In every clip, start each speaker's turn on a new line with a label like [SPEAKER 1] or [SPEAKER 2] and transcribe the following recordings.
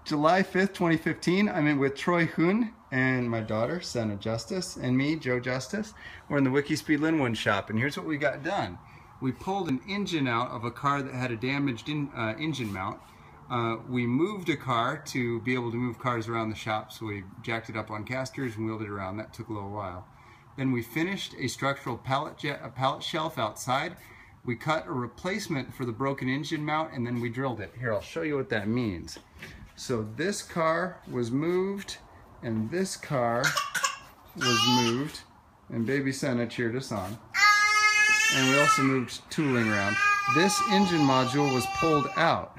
[SPEAKER 1] July 5th, 2015. I'm in with Troy Hoon and my daughter, Senna Justice, and me, Joe Justice. We're in the Wikispeed Lynnwood shop, and here's what we got done. We pulled an engine out of a car that had a damaged engine mount. We moved a car to be able to move cars around the shop, so we jacked it up on casters and wheeled it around. That took a little while. Then we finished a structural pallet shelf outside. We cut a replacement for the broken engine mount, and then we drilled it. Here, I'll show you what that means. So this car was moved, and this car was moved, and baby Senna cheered us on. And we also moved tooling around. This engine module was pulled out.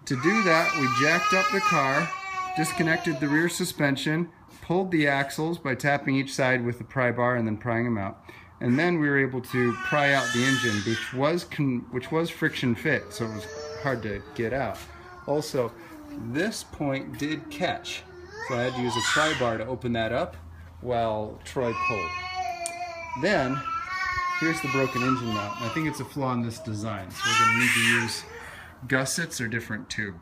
[SPEAKER 1] To do that, we jacked up the car, disconnected the rear suspension, pulled the axles by tapping each side with the pry bar and then prying them out. And then we were able to pry out the engine, which was friction fit, so it was hard to get out. Also, this point did catch, so I had to use a pry bar to open that up while Troy pulled. Then, here's the broken engine mount. I think it's a flaw in this design, so we're going to need to use gussets or different tube.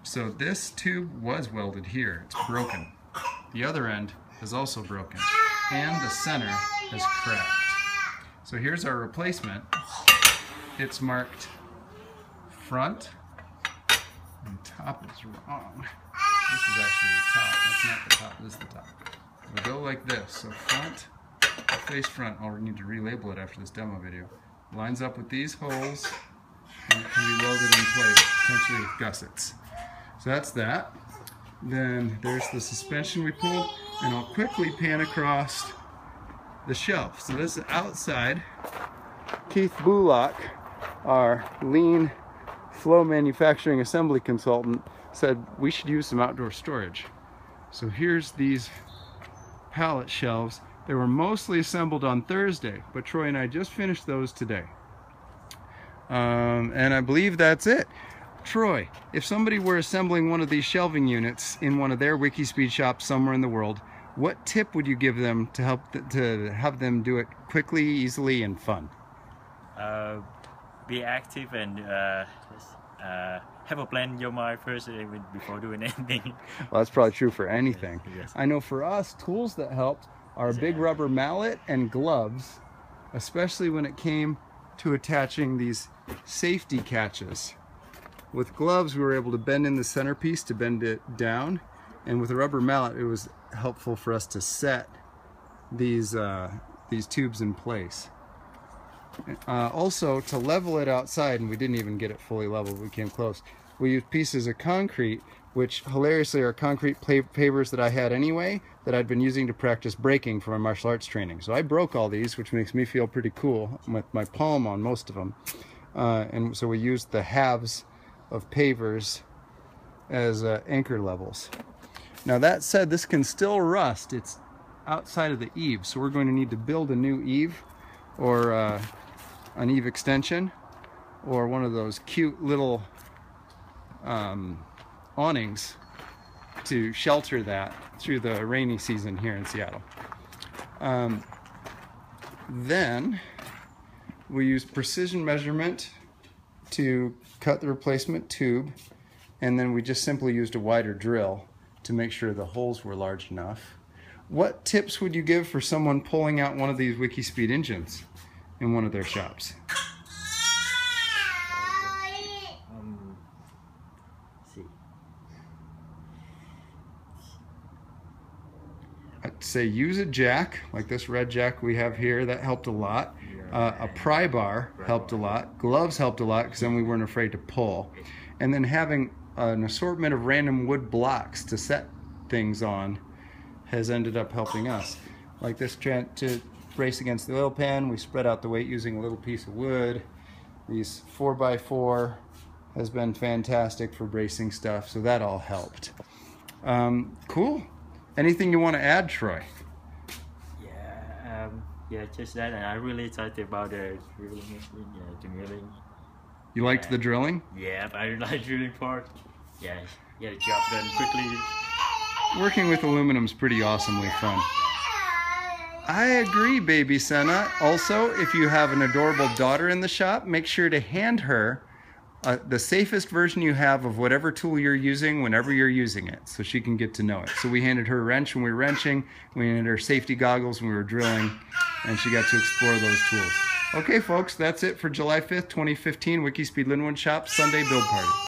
[SPEAKER 1] So this tube was welded here. It's broken. The other end is also broken, and the center is cracked. So here's our replacement. It's marked front, and top is wrong. This is actually the top. That's not the top. This is the top. We'll go like this. So front, face front. I'll need to relabel it after this demo video. Lines up with these holes, and it can be welded in place, potentially with gussets. So that's that. Then there's the suspension we pulled, and I'll quickly pan across the shelf. So this is outside. Keith Bullock, our lean flow manufacturing assembly consultant, said we should use some outdoor storage. So here's these pallet shelves. They were mostly assembled on Thursday, but Troy and I just finished those today. And I believe that's it. Troy, if somebody were assembling one of these shelving units in one of their Wikispeed shops somewhere in the world, what tip would you give them to help to have them do it quickly, easily, and fun?
[SPEAKER 2] Be active and have a plan in your mind first before doing anything.
[SPEAKER 1] Well, that's probably true for anything.
[SPEAKER 2] Yes.
[SPEAKER 1] I know for us, tools that helped are a big rubber mallet and gloves, especially when it came to attaching these safety catches. With gloves, we were able to bend in the centerpiece to bend it down, and with a rubber mallet, it was helpful for us to set these tubes in place. Also, to level it outside, and we didn't even get it fully leveled, we came close, we used pieces of concrete, which hilariously are concrete pavers that I had anyway, that I'd been using to practice braking for my martial arts training. So I broke all these, which makes me feel pretty cool, with my palm on most of them. And so we used the halves of pavers as anchor levels. Now that said, this can still rust. It's outside of the eave, so we're going to need to build a new eave, or an eave extension, or one of those cute little awnings to shelter that through the rainy season here in Seattle. Then we use precision measurement to cut the replacement tube, and then we just simply used a wider drill to make sure the holes were large enough. What tips would you give for someone pulling out one of these Wikispeed engines in one of their shops? I'd say use a jack, like this red jack we have here. That helped a lot. A pry bar helped a lot. Gloves helped a lot, because then we weren't afraid to pull. And then having an assortment of random wood blocks to set things on has ended up helping us. Like this, to brace against the oil pan, we spread out the weight using a little piece of wood. These 4x4 has been fantastic for bracing stuff, so that all helped. Cool. Anything you want to add, Troy?
[SPEAKER 2] Yeah, just that, and I really excited about the drilling. The drilling.
[SPEAKER 1] You liked the drilling?
[SPEAKER 2] Yeah, I like drilling part. Yeah, get the job done quickly.
[SPEAKER 1] Working with aluminum is pretty awesomely fun. I agree, baby Senna. Also, if you have an adorable daughter in the shop, make sure to hand her the safest version you have of whatever tool you're using whenever you're using it, so she can get to know it. So we handed her a wrench when we were wrenching, we handed her safety goggles when we were drilling, and she got to explore those tools. Okay folks, that's it for July 5th, 2015 Wikispeed Lynnwood Shop Sunday Build Party.